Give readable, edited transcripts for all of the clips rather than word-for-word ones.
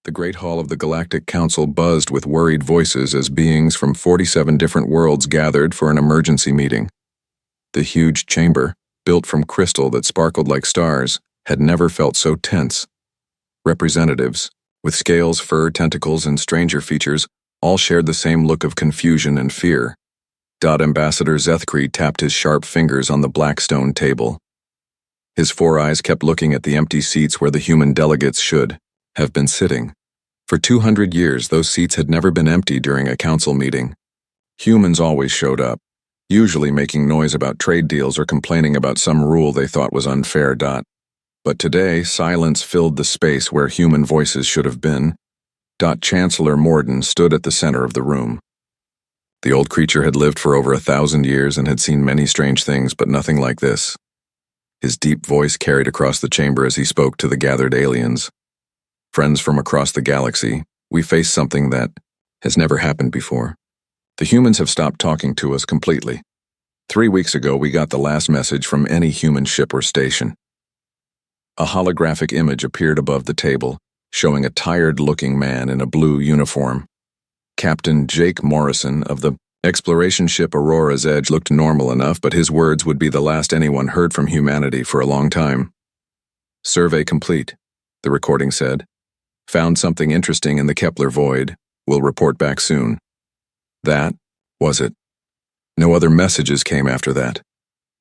The Great Hall of the Galactic Council buzzed with worried voices as beings from 47 different worlds gathered for an emergency meeting. The huge chamber, built from crystal that sparkled like stars, had never felt so tense. Representatives, with scales, fur, tentacles, and stranger features, all shared the same look of confusion and fear. Ambassador Zethkri tapped his sharp fingers on the black stone table. His four eyes kept looking at the empty seats where the human delegates should have been sitting. For 200 years, those seats had never been empty during a council meeting. Humans always showed up, usually making noise about trade deals or complaining about some rule they thought was unfair. But today, silence filled the space where human voices should have been. Chancellor Morden stood at the center of the room. The old creature had lived for over 1,000 years and had seen many strange things, but nothing like this. His deep voice carried across the chamber as he spoke to the gathered aliens. Friends from across the galaxy, we face something that has never happened before. The humans have stopped talking to us completely. 3 weeks ago, we got the last message from any human ship or station. A holographic image appeared above the table, showing a tired-looking man in a blue uniform. Captain Jake Morrison of the exploration ship Aurora's Edge looked normal enough, but his words would be the last anyone heard from humanity for a long time. "Survey complete," the recording said. "Found something interesting in the Kepler void. We'll report back soon." That was it. No other messages came after that.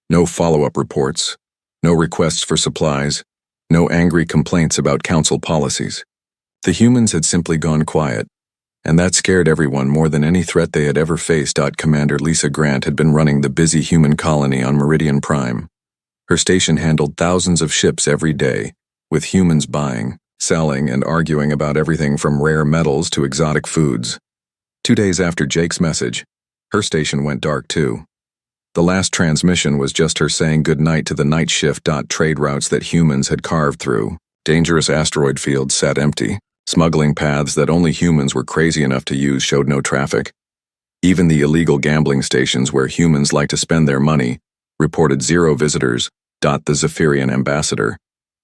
No follow-up reports. No requests for supplies. No angry complaints about council policies. The humans had simply gone quiet, and that scared everyone more than any threat they had ever faced. Commander Lisa Grant had been running the busy human colony on Meridian Prime. Her station handled thousands of ships every day, with humans buying, selling, and arguing about everything from rare metals to exotic foods. 2 days after Jake's message, her station went dark too. The last transmission was just her saying goodnight to the night shift. Trade routes that humans had carved through, dangerous asteroid fields sat empty. Smuggling paths that only humans were crazy enough to use showed no traffic. Even the illegal gambling stations where humans like to spend their money reported 0 visitors. The Zephyrian ambassador,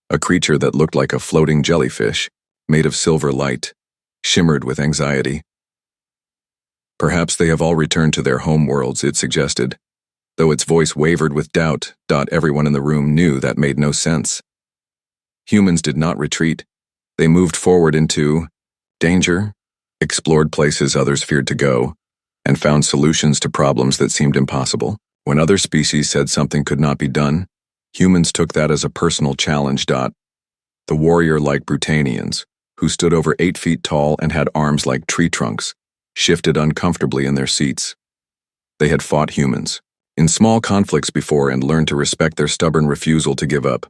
a creature that looked like a floating jellyfish, made of silver light, shimmered with anxiety. "Perhaps they have all returned to their home worlds," it suggested. Though its voice wavered with doubt, everyone in the room knew that made no sense. Humans did not retreat. They moved forward into danger, explored places others feared to go, and found solutions to problems that seemed impossible. When other species said something could not be done, humans took that as a personal challenge. The warrior-like Brutanians, who stood over 8 feet tall and had arms like tree trunks, shifted uncomfortably in their seats. They had fought humans in small conflicts before and learned to respect their stubborn refusal to give up.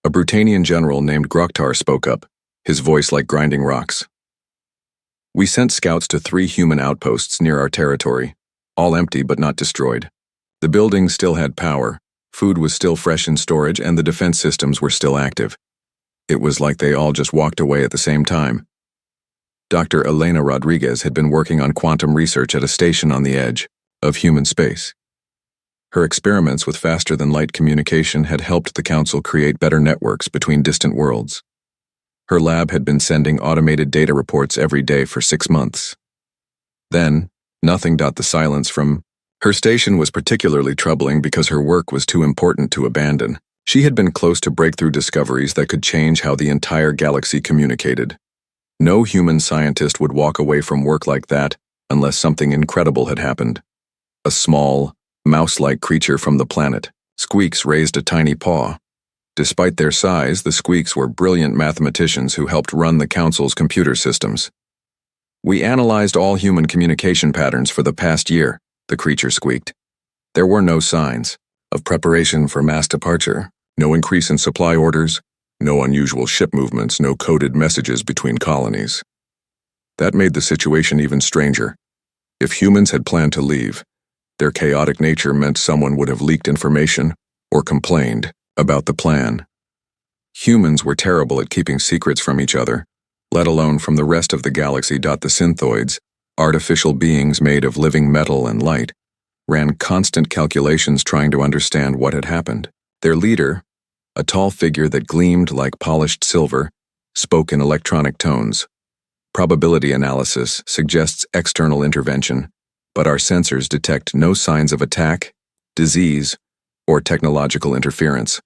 A Brutanian general named Groktar spoke up, his voice like grinding rocks. "We sent scouts to 3 human outposts near our territory, all empty but not destroyed. The buildings still had power, food was still fresh in storage, and the defense systems were still active. It was like they all just walked away at the same time." Dr. Elena Rodriguez had been working on quantum research at a station on the edge of human space. Her experiments with faster-than-light communication had helped the Council create better networks between distant worlds. Her lab had been sending automated data reports every day for 6 months. Then, nothing. The silence from her station was particularly troubling because her work was too important to abandon. She had been close to breakthrough discoveries that could change how the entire galaxy communicated. No human scientist would walk away from work like that unless something incredible had happened. A small, mouse-like creature from the planet, Squeaks, raised a tiny paw. Despite their size, the Squeaks were brilliant mathematicians who helped run the Council's computer systems. "We analyzed all human communication patterns for the past year," the creature squeaked. "There were no signs of preparation for mass departure, no increase in supply orders, no unusual ship movements, no coded messages between colonies." That made the situation even stranger. If humans had planned to leave, their chaotic nature meant someone would have leaked information or complained about the plan. Humans were terrible at keeping secrets from each other, let alone from the rest of the galaxy. The synthoids, artificial beings made of living metal and light, ran constant calculations trying to understand what had happened. Their leader, a tall figure that gleamed like polished silver, spoke in electronic tones. Probability analysis suggests external intervention, but our sensors detect no signs of attack, disease, or technological interference.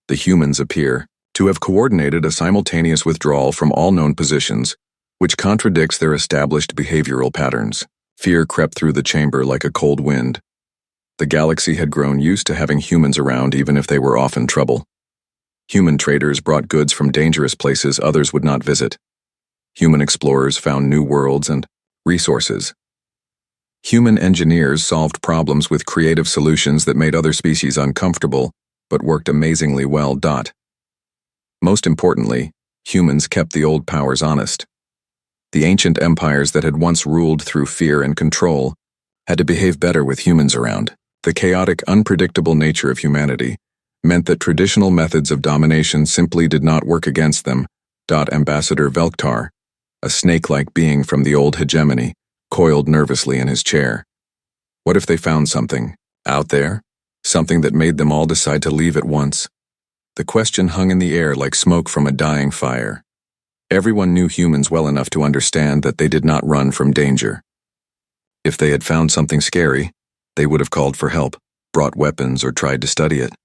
The humans appear to have coordinated a simultaneous withdrawal from all known positions, which contradicts their established behavioral patterns. Fear crept through the chamber like a cold wind. The galaxy had grown used to having humans around even if they were often trouble. Human traders brought goods from dangerous places others would not visit. Human explorers found new worlds and resources. Human engineers solved problems with creative solutions that made other species uncomfortable, but worked amazingly well. Most importantly, humans kept the old powers honest. The ancient empires that had once ruled through fear and control had to behave better with humans around. The chaotic, unpredictable nature of humanity meant that traditional methods of domination simply did not work against them. Ambassador Velktar, a snake-like being from the old hegemony, coiled nervously in his chair. What if they found something out there? Something that made them all decide to leave at once? The question hung in the air like smoke from a dying fire. Everyone knew humans well enough to understand that they did not run from danger. If they had found something scary, they would have called for help, brought weapons, or tried to study it.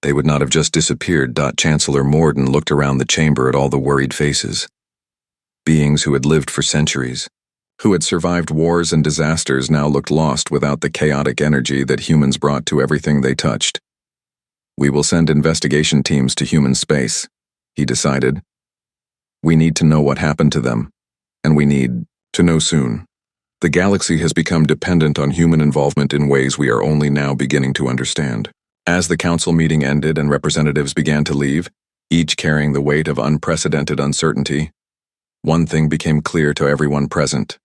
They would not have just disappeared. Chancellor Morden looked around the chamber at all the worried faces. Beings who had lived for centuries, who had survived wars and disasters, now looked lost without the chaotic energy that humans brought to everything they touched. We will send investigation teams to human space, he decided. We need to know what happened to them, and we need to know soon. The galaxy has become dependent on human involvement in ways we are only now beginning to understand. As the council meeting ended and representatives began to leave, each carrying the weight of unprecedented uncertainty, one thing became clear to everyone present.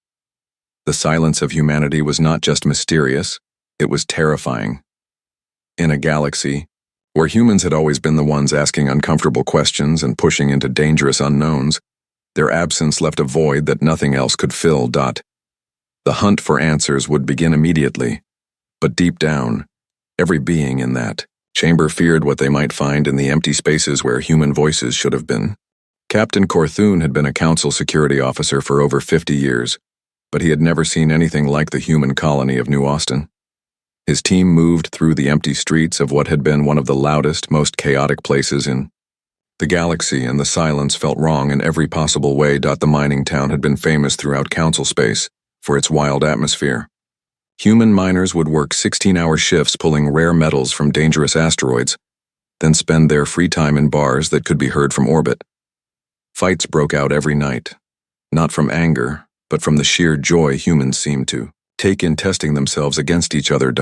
The silence of humanity was not just mysterious, it was terrifying. In a galaxy where humans had always been the ones asking uncomfortable questions and pushing into dangerous unknowns, their absence left a void that nothing else could fill. The hunt for answers would begin immediately, but deep down, every being in that chamber feared what they might find in the empty spaces where human voices should have been. Captain Korthun had been a council security officer for over 50 years, but he had never seen anything like the human colony of New Austin. His team moved through the empty streets of what had been one of the loudest, most chaotic places in the galaxy, and the silence felt wrong in every possible way. The mining town had been famous throughout council space for its wild atmosphere. Human miners would work 16-hour shifts pulling rare metals from dangerous asteroids, then spend their free time in bars that could be heard from orbit. Fights broke out every night, not from anger, but from the sheer joy humans seemed to take in testing themselves against each other.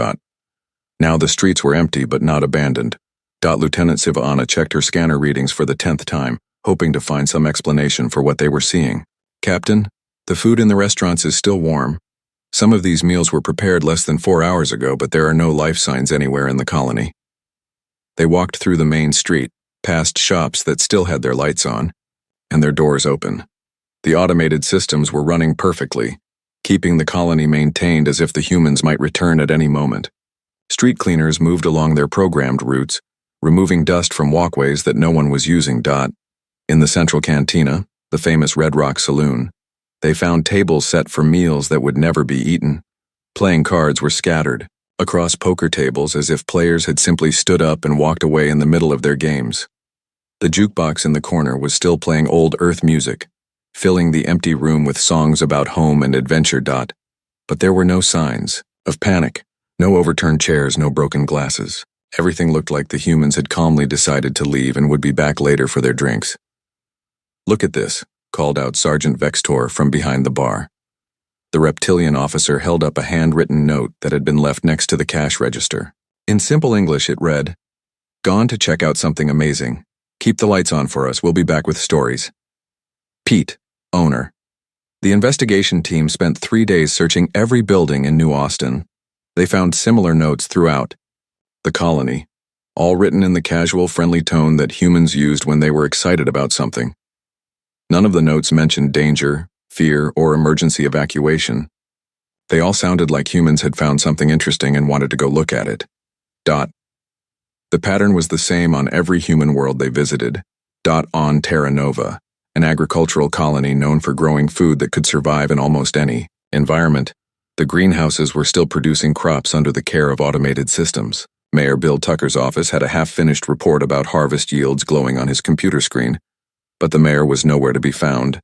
Now the streets were empty but not abandoned. Lieutenant Sivana checked her scanner readings for the 10th time, hoping to find some explanation for what they were seeing. Captain, the food in the restaurants is still warm. Some of these meals were prepared less than 4 hours ago, but there are no life signs anywhere in the colony. They walked through the main street, past shops that still had their lights on, and their doors open. The automated systems were running perfectly, keeping the colony maintained as if the humans might return at any moment. Street cleaners moved along their programmed routes, removing dust from walkways that no one was using. In the central cantina, the famous Red Rock Saloon, they found tables set for meals that would never be eaten. Playing cards were scattered across poker tables as if players had simply stood up and walked away in the middle of their games. The jukebox in the corner was still playing old Earth music, filling the empty room with songs about home and adventure. But there were no signs of panic, no overturned chairs, no broken glasses. Everything looked like the humans had calmly decided to leave and would be back later for their drinks. "Look at this," called out Sergeant Vextor from behind the bar. The reptilian officer held up a handwritten note that had been left next to the cash register. In simple English it read, "Gone to check out something amazing. Keep the lights on for us, we'll be back with stories. Pete, owner." The investigation team spent 3 days searching every building in New Austin. They found similar notes throughout the colony, all written in the casual, friendly tone that humans used when they were excited about something. None of the notes mentioned danger, fear, or emergency evacuation. They all sounded like humans had found something interesting and wanted to go look at it. The pattern was the same on every human world they visited. On Terra Nova, an agricultural colony known for growing food that could survive in almost any environment. The greenhouses were still producing crops under the care of automated systems. Mayor Bill Tucker's office had a half-finished report about harvest yields glowing on his computer screen, but the mayor was nowhere to be found.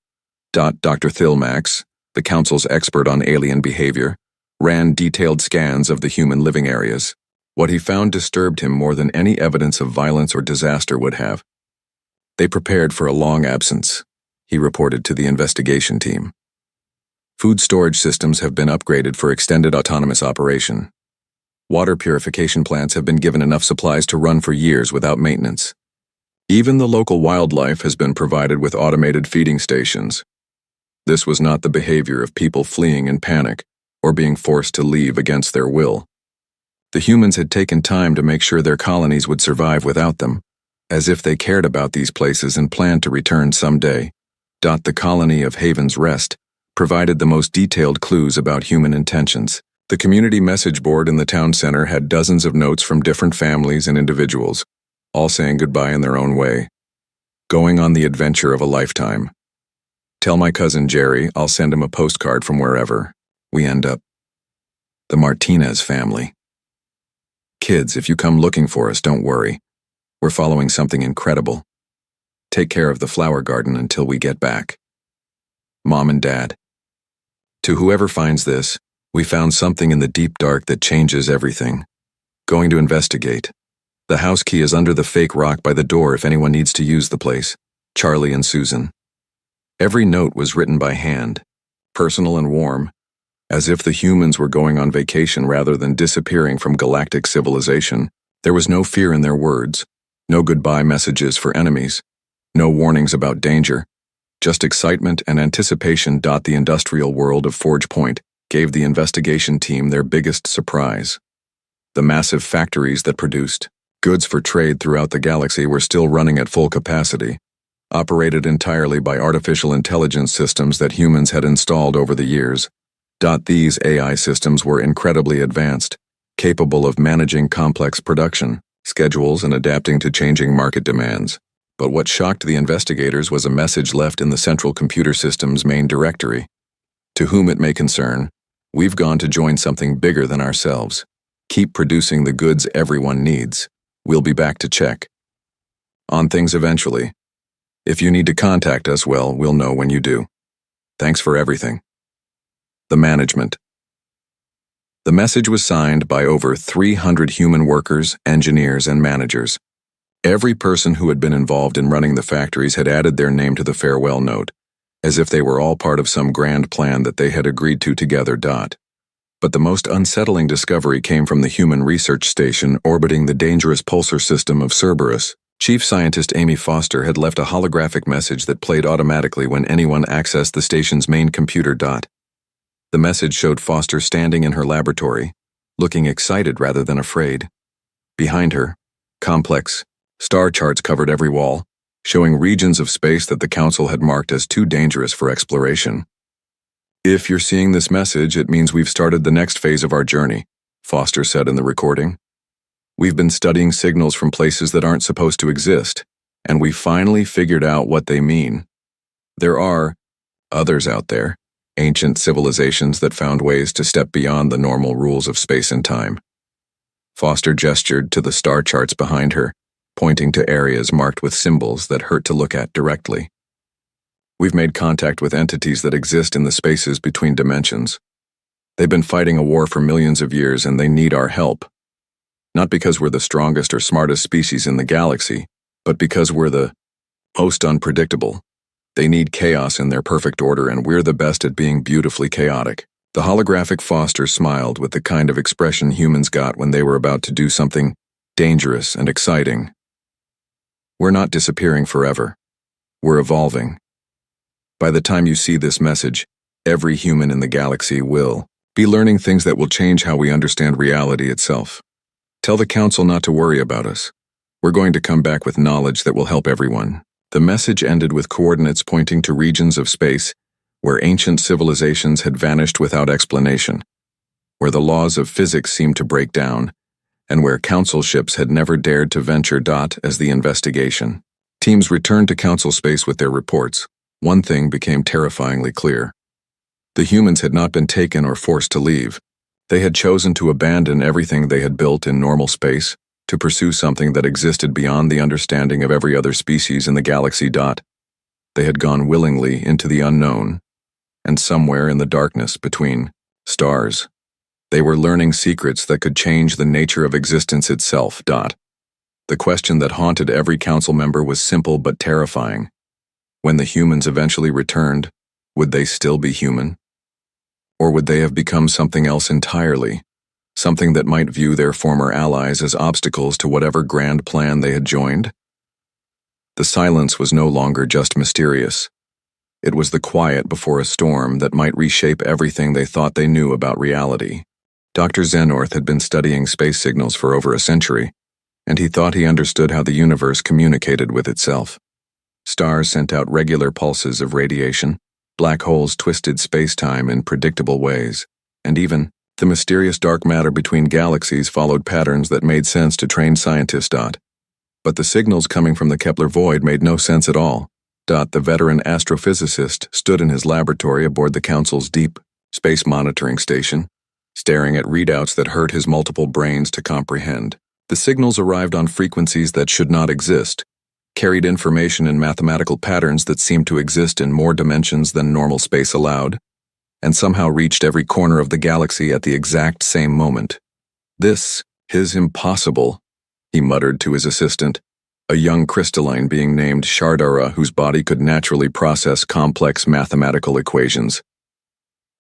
Dr. Thilmax, the council's expert on alien behavior, ran detailed scans of the human living areas. What he found disturbed him more than any evidence of violence or disaster would have. They prepared for a long absence, he reported to the investigation team. Food storage systems have been upgraded for extended autonomous operation. Water purification plants have been given enough supplies to run for years without maintenance. Even the local wildlife has been provided with automated feeding stations. This was not the behavior of people fleeing in panic or being forced to leave against their will. The humans had taken time to make sure their colonies would survive without them, as if they cared about these places and planned to return someday. The colony of Haven's Rest provided the most detailed clues about human intentions. The community message board in the town center had dozens of notes from different families and individuals, all saying goodbye in their own way. Going on the adventure of a lifetime. Tell my cousin Jerry I'll send him a postcard from wherever we end up. The Martinez family. Kids, if you come looking for us, don't worry. We're following something incredible. Take care of the flower garden until we get back. Mom and Dad. To whoever finds this, we found something in the deep dark that changes everything. Going to investigate. The house key is under the fake rock by the door if anyone needs to use the place. Charlie and Susan. Every note was written by hand, personal and warm, as if the humans were going on vacation rather than disappearing from galactic civilization. There was no fear in their words, no goodbye messages for enemies, no warnings about danger, just excitement and anticipation. The industrial world of Forge Point gave the investigation team their biggest surprise. The massive factories that produced goods for trade throughout the galaxy were still running at full capacity, operated entirely by artificial intelligence systems that humans had installed over the years. These AI systems were incredibly advanced, capable of managing complex production schedules and adapting to changing market demands. But what shocked the investigators was a message left in the central computer system's main directory. To whom it may concern, we've gone to join something bigger than ourselves. Keep producing the goods everyone needs. We'll be back to check on things eventually. If you need to contact us, well, we'll know when you do. Thanks for everything. The management. The message was signed by over 300 human workers, engineers, and managers. Every person who had been involved in running the factories had added their name to the farewell note, as if they were all part of some grand plan that they had agreed to together. But the most unsettling discovery came from the human research station orbiting the dangerous pulsar system of Cerberus. Chief Scientist Amy Foster had left a holographic message that played automatically when anyone accessed the station's main computer. The message showed Foster standing in her laboratory, looking excited rather than afraid. Behind her, complex star charts covered every wall, showing regions of space that the Council had marked as too dangerous for exploration. If you're seeing this message, it means we've started the next phase of our journey, Foster said in the recording. We've been studying signals from places that aren't supposed to exist, and we finally figured out what they mean. There are others out there. Ancient civilizations that found ways to step beyond the normal rules of space and time. Foster gestured to the star charts behind her, pointing to areas marked with symbols that hurt to look at directly. We've made contact with entities that exist in the spaces between dimensions. They've been fighting a war for millions of years and they need our help. Not because we're the strongest or smartest species in the galaxy, but because we're the most unpredictable. They need chaos in their perfect order, and we're the best at being beautifully chaotic. The holographic Foster smiled with the kind of expression humans got when they were about to do something dangerous and exciting. We're not disappearing forever. We're evolving. By the time you see this message, every human in the galaxy will be learning things that will change how we understand reality itself. Tell the Council not to worry about us. We're going to come back with knowledge that will help everyone. The message ended with coordinates pointing to regions of space where ancient civilizations had vanished without explanation, where the laws of physics seemed to break down, and where Council ships had never dared to venture. As the investigation teams returned to Council space with their reports, one thing became terrifyingly clear. The humans had not been taken or forced to leave. They had chosen to abandon everything they had built in normal space to pursue something that existed beyond the understanding of every other species in the galaxy. They had gone willingly into the unknown, and somewhere in the darkness between stars, they were learning secrets that could change the nature of existence itself. The question that haunted every council member was simple but terrifying. When the humans eventually returned, would they still be human? Or would they have become something else entirely? Something that might view their former allies as obstacles to whatever grand plan they had joined? The silence was no longer just mysterious. It was the quiet before a storm that might reshape everything they thought they knew about reality. Dr. Xenorth had been studying space signals for over a century, and he thought he understood how the universe communicated with itself. Stars sent out regular pulses of radiation, black holes twisted space-time in predictable ways, and even the mysterious dark matter between galaxies followed patterns that made sense to trained scientists. But the signals coming from the Kepler void made no sense at all. The veteran astrophysicist stood in his laboratory aboard the Council's deep space monitoring station, staring at readouts that hurt his multiple brains to comprehend. The signals arrived on frequencies that should not exist, carried information in mathematical patterns that seemed to exist in more dimensions than normal space allowed, and somehow reached every corner of the galaxy at the exact same moment. This is impossible, he muttered to his assistant, a young crystalline being named Shardara whose body could naturally process complex mathematical equations.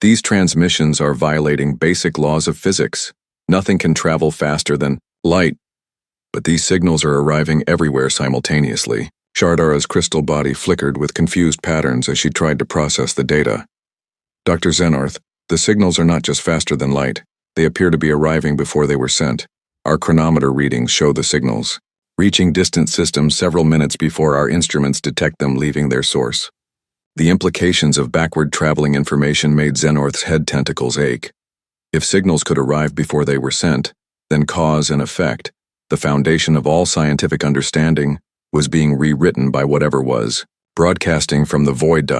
These transmissions are violating basic laws of physics. Nothing can travel faster than light. But these signals are arriving everywhere simultaneously. Shardara's crystal body flickered with confused patterns as she tried to process the data. Dr. Xenorth, the signals are not just faster than light. They appear to be arriving before they were sent. Our chronometer readings show the signals, reaching distant systems several minutes before our instruments detect them leaving their source. The implications of backward-traveling information made Xenorth's head tentacles ache. If signals could arrive before they were sent, then cause and effect, the foundation of all scientific understanding, was being rewritten by whatever was broadcasting from the void.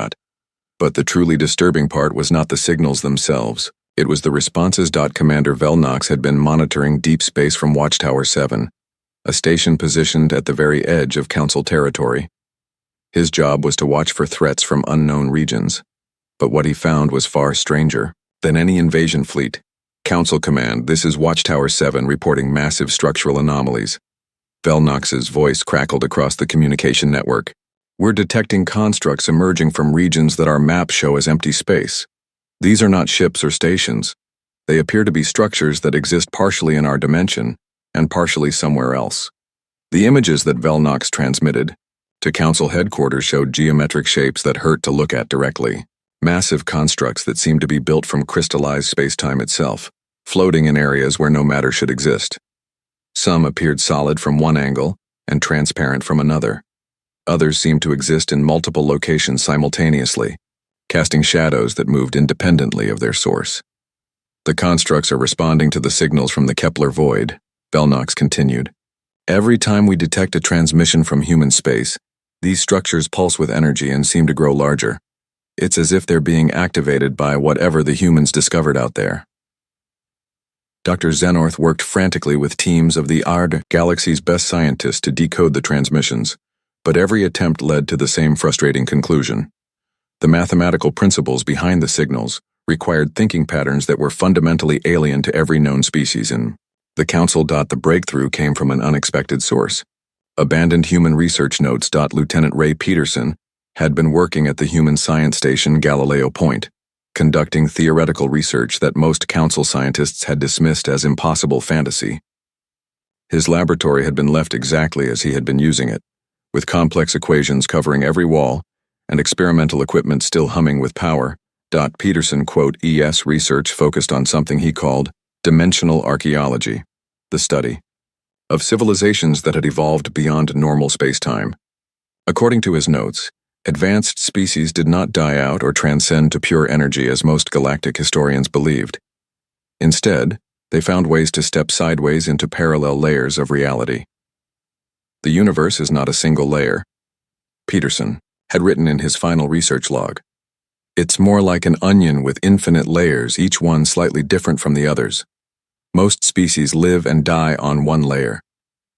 But the truly disturbing part was not the signals themselves. It was the responses. Commander Velnox had been monitoring deep space from Watchtower 7, a station positioned at the very edge of Council territory. His job was to watch for threats from unknown regions. But what he found was far stranger than any invasion fleet. Council Command, this is Watchtower 7 reporting massive structural anomalies. Velnox's voice crackled across the communication network. We're detecting constructs emerging from regions that our maps show as empty space. These are not ships or stations. They appear to be structures that exist partially in our dimension and partially somewhere else. The images that Velnox transmitted to Council headquarters showed geometric shapes that hurt to look at directly. Massive constructs that seemed to be built from crystallized space-time itself, floating in areas where no matter should exist. Some appeared solid from one angle and transparent from another. Others seemed to exist in multiple locations simultaneously, casting shadows that moved independently of their source. The constructs are responding to the signals from the Kepler void, Velnox continued. Every time we detect a transmission from human space, these structures pulse with energy and seem to grow larger. It's as if they're being activated by whatever the humans discovered out there. Dr. Xenorth worked frantically with teams of the ARD galaxy's best scientists to decode the transmissions, but every attempt led to the same frustrating conclusion. The mathematical principles behind the signals required thinking patterns that were fundamentally alien to every known species in the Council. The breakthrough came from an unexpected source. Abandoned human research notes. Lieutenant Ray Peterson had been working at the human science station Galileo Point, conducting theoretical research that most Council scientists had dismissed as impossible fantasy. His laboratory had been left exactly as he had been using it, with complex equations covering every wall and experimental equipment still humming with power. Peterson, ES research focused on something he called dimensional archaeology, the study of civilizations that had evolved beyond normal space-time. According to his notes, advanced species did not die out or transcend to pure energy as most galactic historians believed. Instead, they found ways to step sideways into parallel layers of reality. The universe is not a single layer. Peterson, had written in his final research log. It's more like an onion with infinite layers, each one slightly different from the others. Most species live and die on one layer,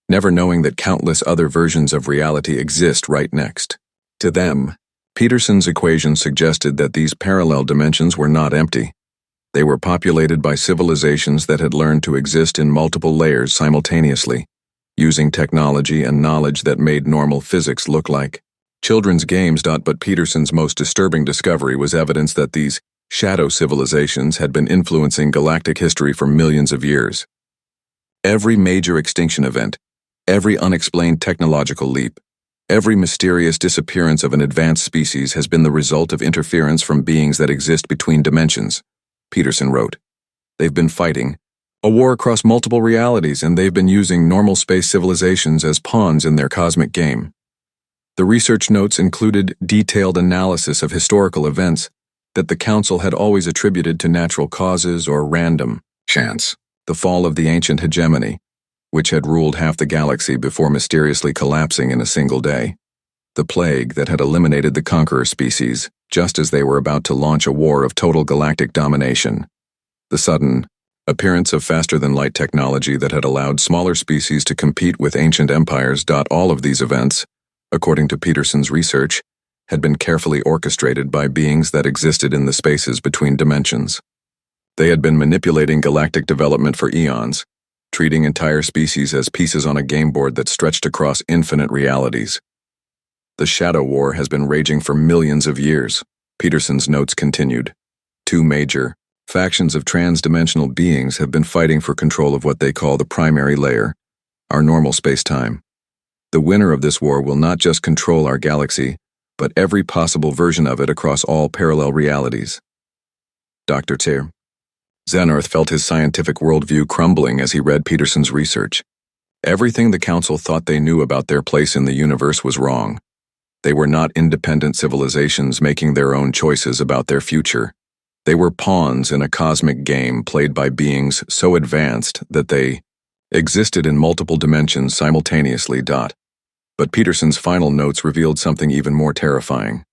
never knowing that countless other versions of reality exist right next. To them, Peterson's equation suggested that these parallel dimensions were not empty. They were populated by civilizations that had learned to exist in multiple layers simultaneously, using technology and knowledge that made normal physics look like children's games. But Peterson's most disturbing discovery was evidence that these shadow civilizations had been influencing galactic history for millions of years. Every major extinction event, every unexplained technological leap, every mysterious disappearance of an advanced species has been the result of interference from beings that exist between dimensions, Peterson wrote. They've been fighting a war across multiple realities, and they've been using normal space civilizations as pawns in their cosmic game. The research notes included detailed analysis of historical events that the Council had always attributed to natural causes or random chance. The fall of the ancient hegemony, which had ruled half the galaxy before mysteriously collapsing in a single day. The plague that had eliminated the conqueror species, just as they were about to launch a war of total galactic domination. The sudden appearance of faster-than-light technology that had allowed smaller species to compete with ancient empires. All of these events, according to Peterson's research, had been carefully orchestrated by beings that existed in the spaces between dimensions. They had been manipulating galactic development for eons, treating entire species as pieces on a game board that stretched across infinite realities. The Shadow War has been raging for millions of years, Peterson's notes continued. Two major factions of trans-dimensional beings have been fighting for control of what they call the primary layer, our normal space-time. The winner of this war will not just control our galaxy, but every possible version of it across all parallel realities. Dr. Zenorth felt his scientific worldview crumbling as he read Peterson's research. Everything the Council thought they knew about their place in the universe was wrong. They were not independent civilizations making their own choices about their future. They were pawns in a cosmic game played by beings so advanced that they existed in multiple dimensions simultaneously. But Peterson's final notes revealed something even more terrifying.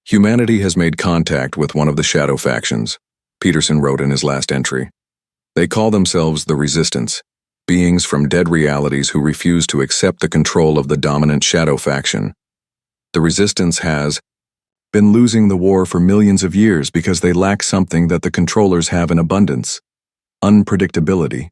Humanity has made contact with one of the shadow factions, Peterson wrote in his last entry. They call themselves the Resistance, beings from dead realities who refuse to accept the control of the dominant shadow faction. The Resistance has been losing the war for millions of years because they lack something that the controllers have in abundance: unpredictability.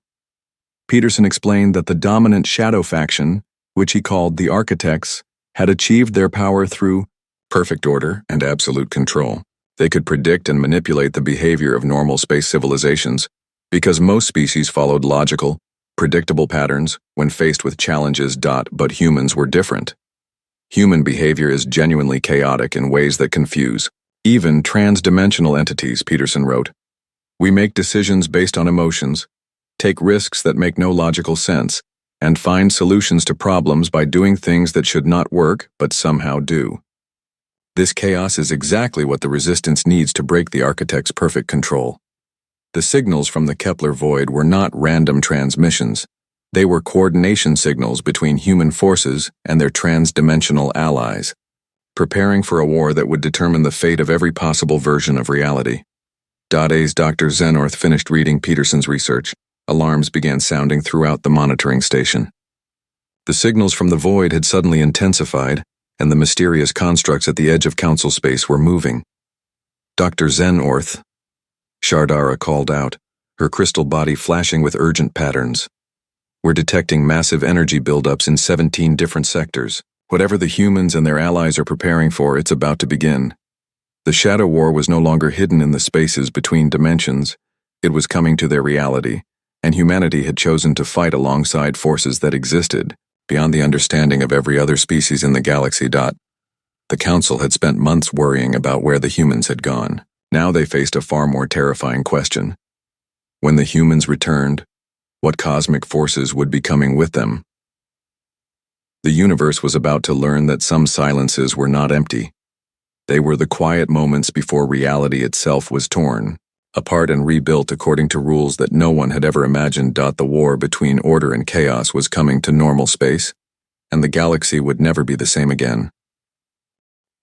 Peterson explained that the dominant shadow faction, which he called the Architects, had achieved their power through perfect order and absolute control. They could predict and manipulate the behavior of normal space civilizations because most species followed logical, predictable patterns when faced with challenges. But humans were different. Human behavior is genuinely chaotic in ways that confuse even trans-dimensional entities, Peterson wrote. We make decisions based on emotions, take risks that make no logical sense, and find solutions to problems by doing things that should not work but somehow do. This chaos is exactly what the Resistance needs to break the Architect's perfect control. The signals from the Kepler void were not random transmissions. They were coordination signals between human forces and their trans-dimensional allies, preparing for a war that would determine the fate of every possible version of reality. As Dr. Zenorth finished reading Peterson's research, alarms began sounding throughout the monitoring station. The signals from the void had suddenly intensified, and the mysterious constructs at the edge of Council space were moving. Dr. Zenorth, Shardara called out, her crystal body flashing with urgent patterns. We're detecting massive energy buildups in 17 different sectors. Whatever the humans and their allies are preparing for, it's about to begin. The Shadow War was no longer hidden in the spaces between dimensions. It was coming to their reality, and humanity had chosen to fight alongside forces that existed beyond the understanding of every other species in the galaxy. The Council had spent months worrying about where the humans had gone. Now they faced a far more terrifying question. When the humans returned, what cosmic forces would be coming with them? The universe was about to learn that some silences were not empty. They were the quiet moments before reality itself was torn apart and rebuilt according to rules that no one had ever imagined. The war between order and chaos was coming to normal space, and the galaxy would never be the same again.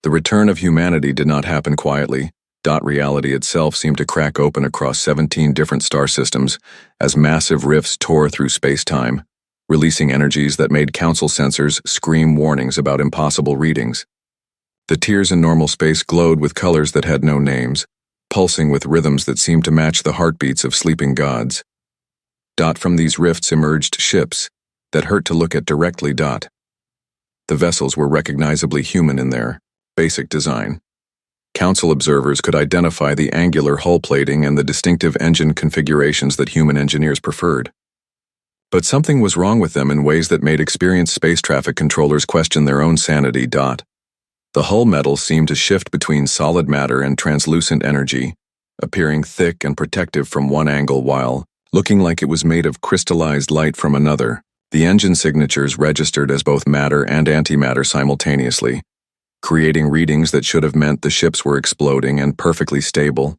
The return of humanity did not happen quietly. Reality itself seemed to crack open across 17 different star systems as massive rifts tore through space-time, releasing energies that made Council sensors scream warnings about impossible readings. The tiers in normal space glowed with colors that had no names, pulsing with rhythms that seemed to match the heartbeats of sleeping gods. From these rifts emerged ships that hurt to look at directly. The vessels were recognizably human in their basic design. Council observers could identify the angular hull plating and the distinctive engine configurations that human engineers preferred. But something was wrong with them in ways that made experienced space traffic controllers question their own sanity. The hull metal seemed to shift between solid matter and translucent energy, appearing thick and protective from one angle while looking like it was made of crystallized light from another. The engine signatures registered as both matter and antimatter simultaneously, creating readings that should have meant the ships were exploding and perfectly stable.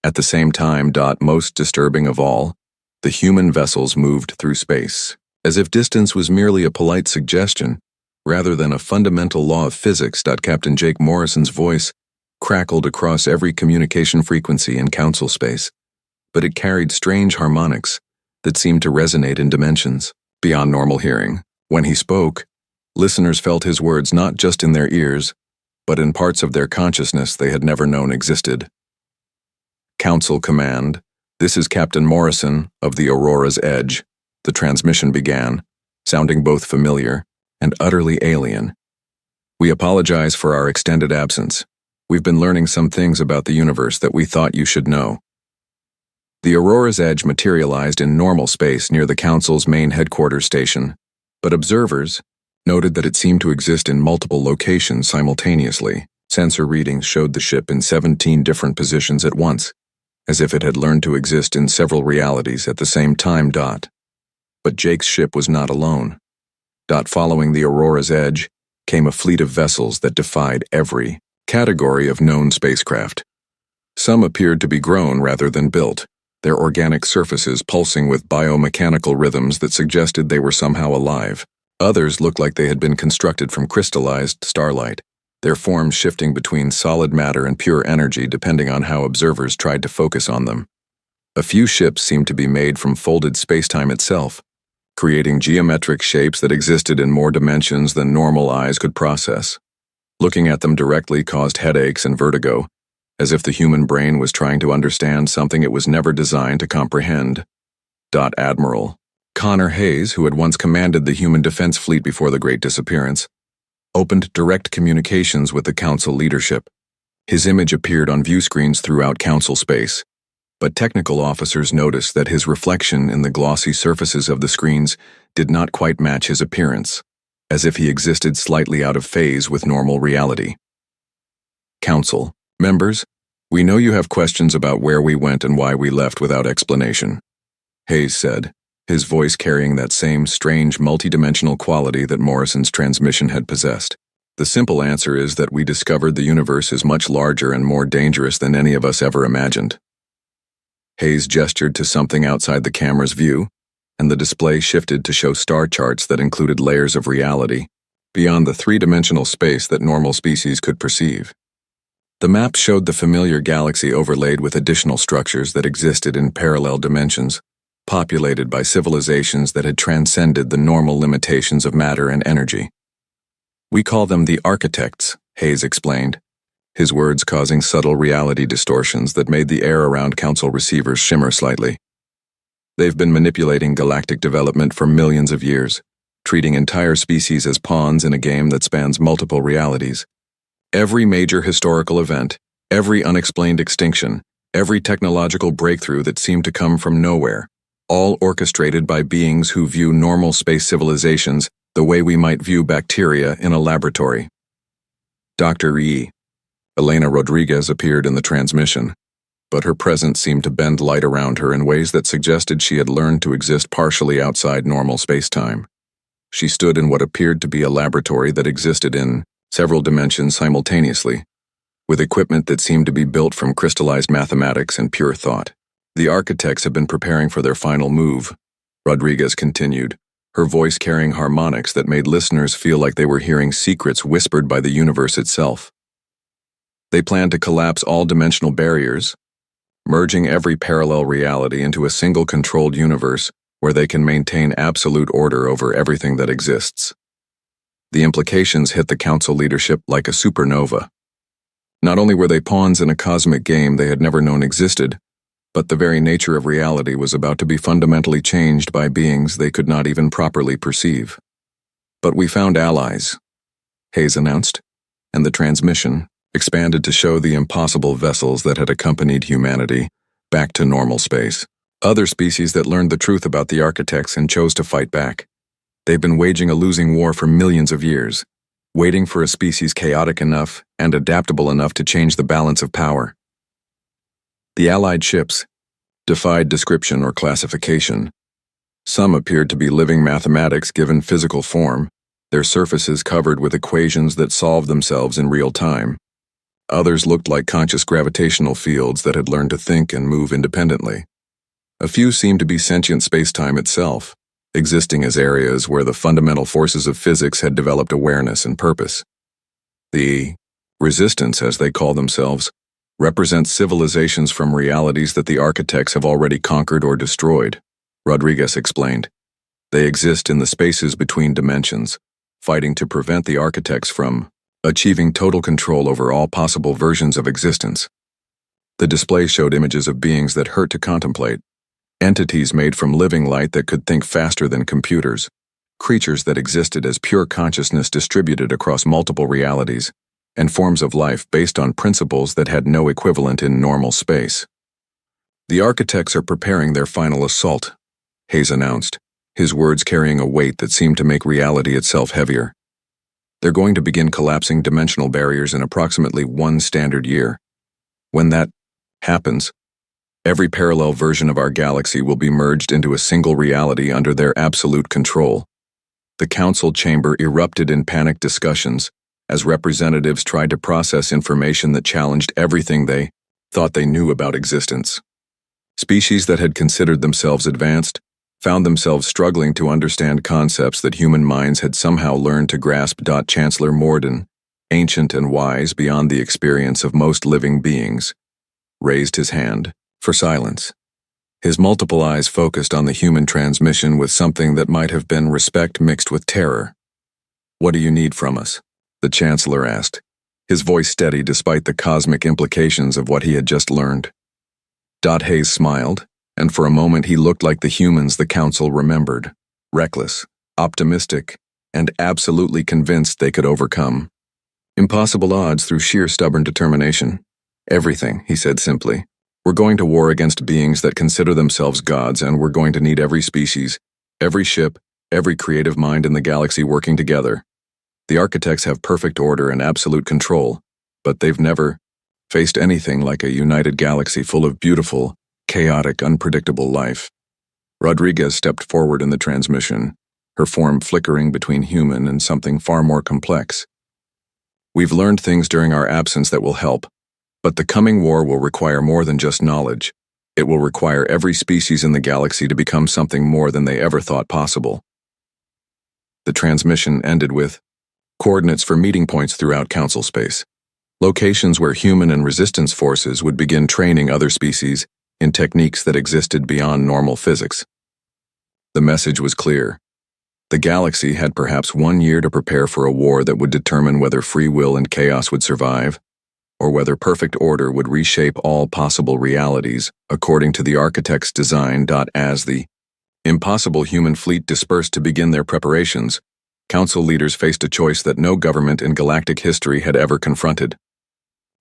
At the same time, most disturbing of all, the human vessels moved through space, as if distance was merely a polite suggestion, rather than a fundamental law of physics. Captain Jake Morrison's voice crackled across every communication frequency in Council space, but it carried strange harmonics that seemed to resonate in dimensions beyond normal hearing. When he spoke, listeners felt his words not just in their ears, but in parts of their consciousness they had never known existed. Council Command, this is Captain Morrison of the Aurora's Edge. The transmission began, sounding both familiar and utterly alien. We apologize for our extended absence. We've been learning some things about the universe that we thought you should know. The Aurora's Edge materialized in normal space near the Council's main headquarters station, but observers noted that it seemed to exist in multiple locations simultaneously. Sensor readings showed the ship in 17 different positions at once, as if it had learned to exist in several realities at the same time. But Jake's ship was not alone. Following the Aurora's Edge came a fleet of vessels that defied every category of known spacecraft. Some appeared to be grown rather than built, their organic surfaces pulsing with biomechanical rhythms that suggested they were somehow alive. Others looked like they had been constructed from crystallized starlight, their forms shifting between solid matter and pure energy depending on how observers tried to focus on them. A few ships seemed to be made from folded spacetime itself, creating geometric shapes that existed in more dimensions than normal eyes could process. Looking at them directly caused headaches and vertigo, as if the human brain was trying to understand something it was never designed to comprehend. Admiral Connor Hayes, who had once commanded the human defense fleet before the Great Disappearance, opened direct communications with the Council leadership. His image appeared on view screens throughout Council space, but technical officers noticed that his reflection in the glossy surfaces of the screens did not quite match his appearance, as if he existed slightly out of phase with normal reality. Council members, we know you have questions about where we went and why we left without explanation, Hayes said, his voice carrying that same strange multidimensional quality that Morrison's transmission had possessed. The simple answer is that we discovered the universe is much larger and more dangerous than any of us ever imagined. Hayes gestured to something outside the camera's view, and the display shifted to show star charts that included layers of reality, beyond the three-dimensional space that normal species could perceive. The map showed the familiar galaxy overlaid with additional structures that existed in parallel dimensions, populated by civilizations that had transcended the normal limitations of matter and energy. We call them the architects, Hayes explained, his words causing subtle reality distortions that made the air around Council receivers shimmer slightly. They've been manipulating galactic development for millions of years, treating entire species as pawns in a game that spans multiple realities. Every major historical event, every unexplained extinction, every technological breakthrough that seemed to come from nowhere, all orchestrated by beings who view normal space civilizations the way we might view bacteria in a laboratory. Dr. Elena Rodriguez appeared in the transmission, but her presence seemed to bend light around her in ways that suggested she had learned to exist partially outside normal space-time. She stood in what appeared to be a laboratory that existed in several dimensions simultaneously, with equipment that seemed to be built from crystallized mathematics and pure thought. The architects have been preparing for their final move, Rodriguez continued, her voice carrying harmonics that made listeners feel like they were hearing secrets whispered by the universe itself. They planned to collapse all dimensional barriers, merging every parallel reality into a single controlled universe where they can maintain absolute order over everything that exists. The implications hit the council leadership like a supernova. Not only were they pawns in a cosmic game they had never known existed, but the very nature of reality was about to be fundamentally changed by beings they could not even properly perceive. "But we found allies," Hayes announced, and the transmission expanded to show the impossible vessels that had accompanied humanity back to normal space. Other species that learned the truth about the architects and chose to fight back. They've been waging a losing war for millions of years, waiting for a species chaotic enough and adaptable enough to change the balance of power. The Allied ships defied description or classification. Some appeared to be living mathematics given physical form, their surfaces covered with equations that solved themselves in real time. Others looked like conscious gravitational fields that had learned to think and move independently. A few seemed to be sentient space-time itself, existing as areas where the fundamental forces of physics had developed awareness and purpose. The resistance, as they call themselves, represents civilizations from realities that the architects have already conquered or destroyed, Rodriguez explained. They exist in the spaces between dimensions, fighting to prevent the architects from achieving total control over all possible versions of existence. The display showed images of beings that hurt to contemplate, entities made from living light that could think faster than computers, creatures that existed as pure consciousness distributed across multiple realities, and forms of life based on principles that had no equivalent in normal space. "The architects are preparing their final assault," Hayes announced, his words carrying a weight that seemed to make reality itself heavier. "They're going to begin collapsing dimensional barriers in approximately 1 standard year. When that happens, every parallel version of our galaxy will be merged into a single reality under their absolute control." The council chamber erupted in panicked discussions as representatives tried to process information that challenged everything they thought they knew about existence. Species that had considered themselves advanced found themselves struggling to understand concepts that human minds had somehow learned to grasp. Chancellor Morden, ancient and wise beyond the experience of most living beings, raised his hand for silence. His multiple eyes focused on the human transmission with something that might have been respect mixed with terror. "What do you need from us?" the Chancellor asked, his voice steady despite the cosmic implications of what he had just learned. Hayes smiled, and for a moment he looked like the humans the Council remembered, reckless, optimistic, and absolutely convinced they could overcome impossible odds through sheer stubborn determination. "Everything," he said simply. "We're going to war against beings that consider themselves gods, and we're going to need every species, every ship, every creative mind in the galaxy working together. The architects have perfect order and absolute control, but they've never faced anything like a united galaxy full of beautiful, chaotic, unpredictable life." Rodriguez stepped forward in the transmission, her form flickering between human and something far more complex. "We've learned things during our absence that will help, but the coming war will require more than just knowledge. It will require every species in the galaxy to become something more than they ever thought possible." The transmission ended with coordinates for meeting points throughout Council space, locations where human and resistance forces would begin training other species in techniques that existed beyond normal physics. The message was clear. The galaxy had perhaps 1 year to prepare for a war that would determine whether free will and chaos would survive, or whether perfect order would reshape all possible realities according to the architect's design. As the impossible human fleet dispersed to begin their preparations, Council leaders faced a choice that no government in galactic history had ever confronted.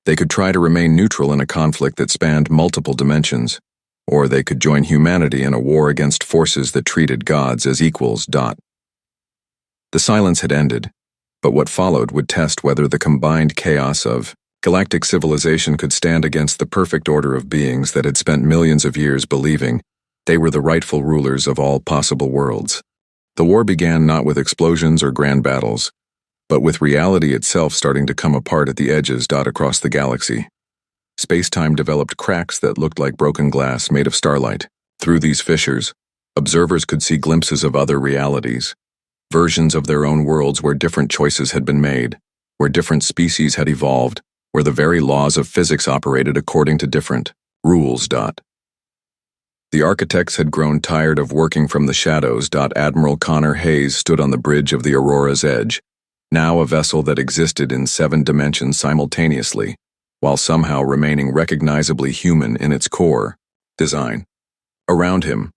They could try to remain neutral in a conflict that spanned multiple dimensions, or they could join humanity in a war against forces that treated gods as equals. The silence had ended, but what followed would test whether the combined chaos of galactic civilization could stand against the perfect order of beings that had spent millions of years believing they were the rightful rulers of all possible worlds. The war began not with explosions or grand battles, but with reality itself starting to come apart at the edges. Across the galaxy, space-time developed cracks that looked like broken glass made of starlight. Through these fissures, Observers could see glimpses of other realities, versions of their own worlds where different choices had been made, where different species had evolved, where the very laws of physics operated according to different rules. The architects had grown tired of working from the shadows. Admiral Connor Hayes stood on the bridge of the Aurora's edge, now a vessel that existed in 7 dimensions simultaneously, while somehow remaining recognizably human in its core design. Around him,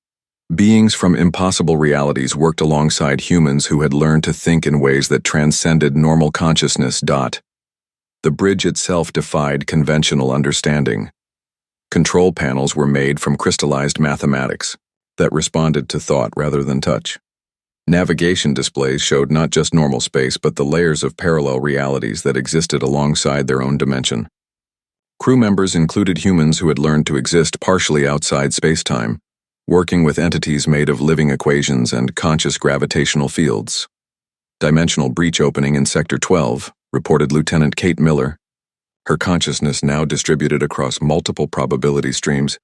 beings from impossible realities worked alongside humans who had learned to think in ways that transcended normal consciousness. The bridge itself defied conventional understanding. Control panels were made from crystallized mathematics that responded to thought rather than touch. Navigation displays showed not just normal space but the layers of parallel realities that existed alongside their own dimension. Crew members included humans who had learned to exist partially outside space-time, working with entities made of living equations and conscious gravitational fields. Dimensional breach opening in Sector 12, reported Lieutenant Kate Miller. Her consciousness now distributed across multiple probability streams,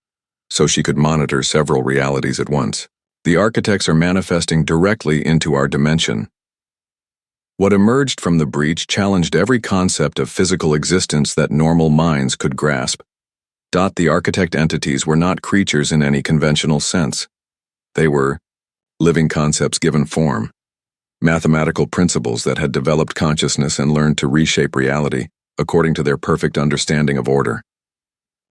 so she could monitor several realities at once. The architects are manifesting directly into our dimension. What emerged from the breach challenged every concept of physical existence that normal minds could grasp. The architect entities were not creatures in any conventional sense. They were living concepts given form, mathematical principles that had developed consciousness and learned to reshape reality according to their perfect understanding of order.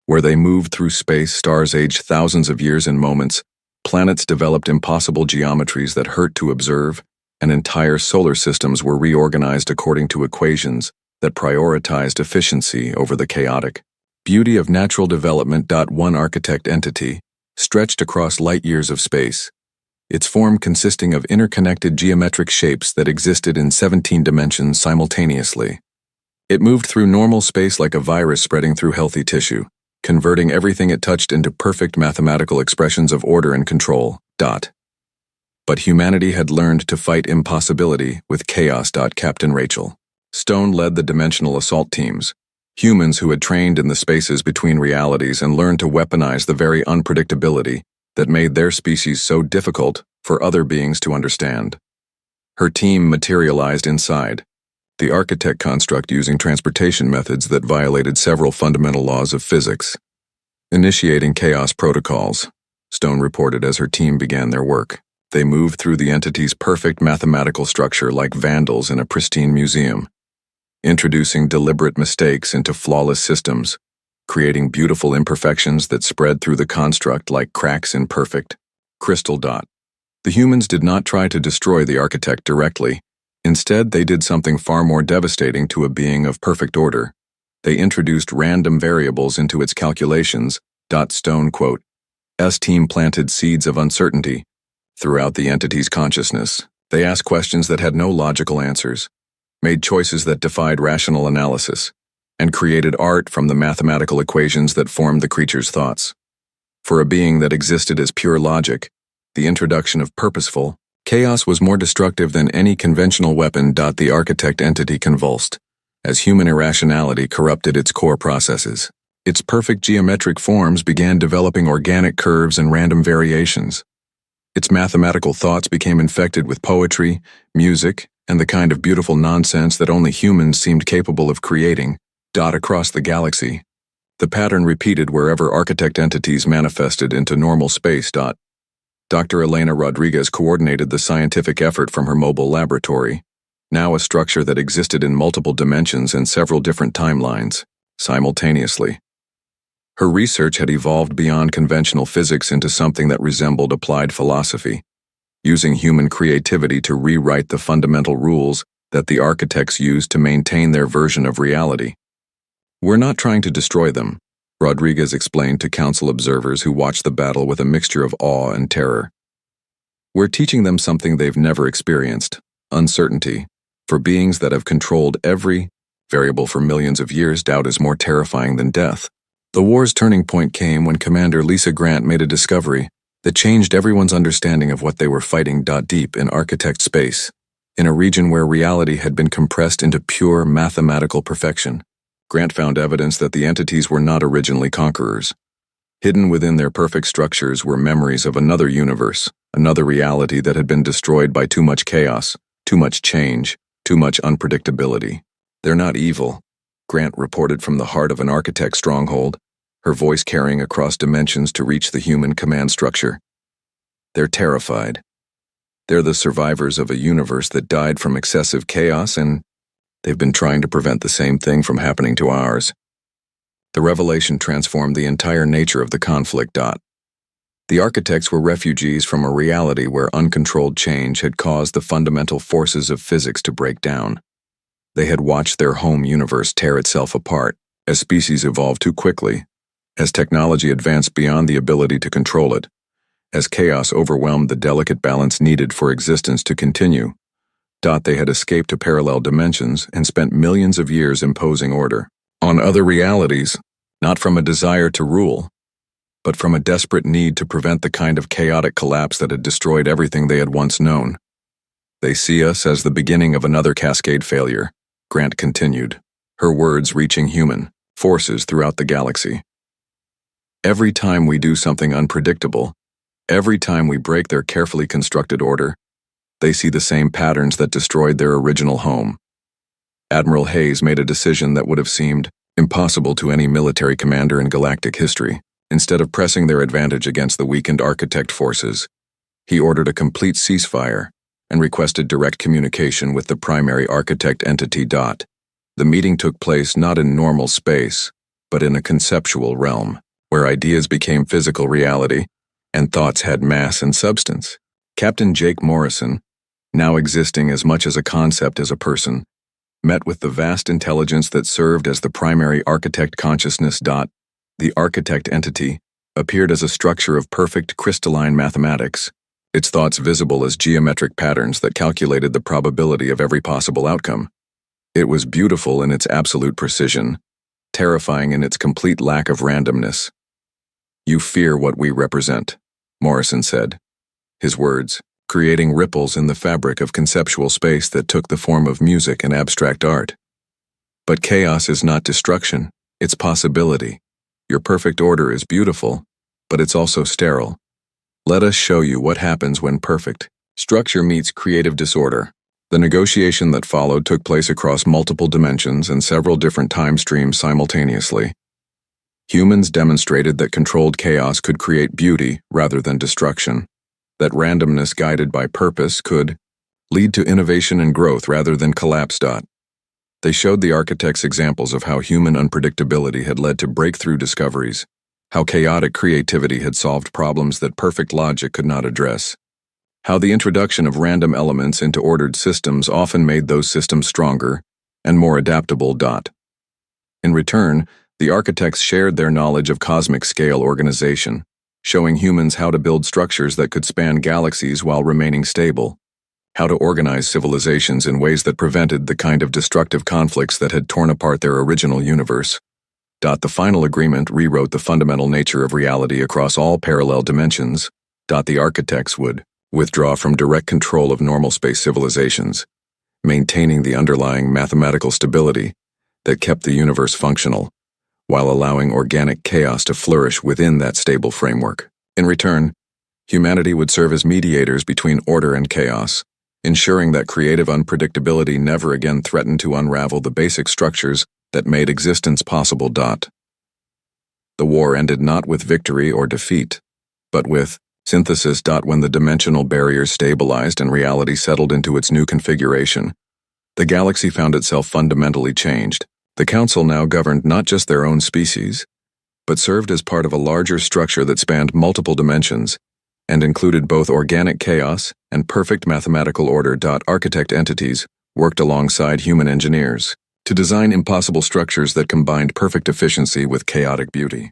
Where they moved through space, stars aged thousands of years in moments, planets developed impossible geometries that hurt to observe, and entire solar systems were reorganized according to equations that prioritized efficiency over the chaotic beauty of natural development. One architect entity stretched across light years of space, its form consisting of interconnected geometric shapes that existed in 17 dimensions simultaneously. It moved through normal space like a virus spreading through healthy tissue, converting everything it touched into perfect mathematical expressions of order and control. But humanity had learned to fight impossibility with chaos. Captain Rachel Stone led the dimensional assault teams, humans who had trained in the spaces between realities and learned to weaponize the very unpredictability that made their species so difficult for other beings to understand. Her team materialized inside the architect construct using transportation methods that violated several fundamental laws of physics. Initiating chaos protocols, Stone reported as her team began their work. They moved through the entity's perfect mathematical structure like vandals in a pristine museum, introducing deliberate mistakes into flawless systems, creating beautiful imperfections that spread through the construct like cracks in perfect crystal. The humans did not try to destroy the architect directly. Instead, they did something far more devastating to a being of perfect order. They introduced random variables into its calculations. Stone quote, "S team planted seeds of uncertainty throughout the entity's consciousness. They asked questions that had no logical answers, made choices that defied rational analysis, and created art from the mathematical equations that formed the creature's thoughts. For a being that existed as pure logic, the introduction of purposeful chaos was more destructive than any conventional weapon. The architect entity convulsed, as human irrationality corrupted its core processes. Its perfect geometric forms began developing organic curves and random variations. Its mathematical thoughts became infected with poetry, music, and the kind of beautiful nonsense that only humans seemed capable of creating. Across the galaxy, the pattern repeated wherever architect entities manifested into normal space. Dr. Elena Rodriguez coordinated the scientific effort from her mobile laboratory, now a structure that existed in multiple dimensions and several different timelines, simultaneously. Her research had evolved beyond conventional physics into something that resembled applied philosophy, using human creativity to rewrite the fundamental rules that the architects used to maintain their version of reality. "We're not trying to destroy them," Rodriguez explained to council observers who watched the battle with a mixture of awe and terror. "We're teaching them something they've never experienced: uncertainty. For beings that have controlled every variable for millions of years, doubt is more terrifying than death." The war's turning point came when Commander Lisa Grant made a discovery that changed everyone's understanding of what they were fighting. Deep in architect space, in a region where reality had been compressed into pure mathematical perfection, Grant found evidence that the entities were not originally conquerors. Hidden within their perfect structures were memories of another universe, another reality that had been destroyed by too much chaos, too much change, too much unpredictability. "They're not evil," Grant reported from the heart of an architect's stronghold, her voice carrying across dimensions to reach the human command structure. "They're terrified. They're the survivors of a universe that died from excessive chaos, and they've been trying to prevent the same thing from happening to ours." The revelation transformed the entire nature of the conflict. The architects were refugees from a reality where uncontrolled change had caused the fundamental forces of physics to break down. They had watched their home universe tear itself apart as species evolved too quickly, as technology advanced beyond the ability to control it, as chaos overwhelmed the delicate balance needed for existence to continue. They had escaped to parallel dimensions and spent millions of years imposing order on other realities, not from a desire to rule, but from a desperate need to prevent the kind of chaotic collapse that had destroyed everything they had once known. "They see us as the beginning of another cascade failure," Grant continued, her words reaching human forces throughout the galaxy. "Every time we do something unpredictable, every time we break their carefully constructed order, they see the same patterns that destroyed their original home." Admiral Hayes made a decision that would have seemed impossible to any military commander in galactic history. Instead of pressing their advantage against the weakened architect forces, he ordered a complete ceasefire and requested direct communication with the primary architect entity. The meeting took place not in normal space, but in a conceptual realm, where ideas became physical reality and thoughts had mass and substance. Captain Jake Morrison, now existing as much as a concept as a person, met with the vast intelligence that served as the primary architect consciousness. The architect entity appeared as a structure of perfect crystalline mathematics, its thoughts visible as geometric patterns that calculated the probability of every possible outcome. It was beautiful in its absolute precision, terrifying in its complete lack of randomness. "You fear what we represent," Morrison said, his words creating ripples in the fabric of conceptual space that took the form of music and abstract art. "But chaos is not destruction, it's possibility. Your perfect order is beautiful, but it's also sterile. Let us show you what happens when perfect structure meets creative disorder." The negotiation that followed took place across multiple dimensions and several different time streams simultaneously. Humans demonstrated that controlled chaos could create beauty rather than destruction, that randomness guided by purpose could lead to innovation and growth rather than collapse. They showed the architects examples of how human unpredictability had led to breakthrough discoveries, how chaotic creativity had solved problems that perfect logic could not address, how the introduction of random elements into ordered systems often made those systems stronger and more adaptable. In return, the architects shared their knowledge of cosmic-scale organization, showing humans how to build structures that could span galaxies while remaining stable, how to organize civilizations in ways that prevented the kind of destructive conflicts that had torn apart their original universe. The final agreement rewrote the fundamental nature of reality across all parallel dimensions. The architects would withdraw from direct control of normal space civilizations, maintaining the underlying mathematical stability that kept the universe functional, while allowing organic chaos to flourish within that stable framework. In return, humanity would serve as mediators between order and chaos, ensuring that creative unpredictability never again threatened to unravel the basic structures that made existence possible. The war ended not with victory or defeat, but with synthesis. When the dimensional barriers stabilized and reality settled into its new configuration, the galaxy found itself fundamentally changed. The Council now governed not just their own species, but served as part of a larger structure that spanned multiple dimensions and included both organic chaos and perfect mathematical order. Architect entities worked alongside human engineers to design impossible structures that combined perfect efficiency with chaotic beauty.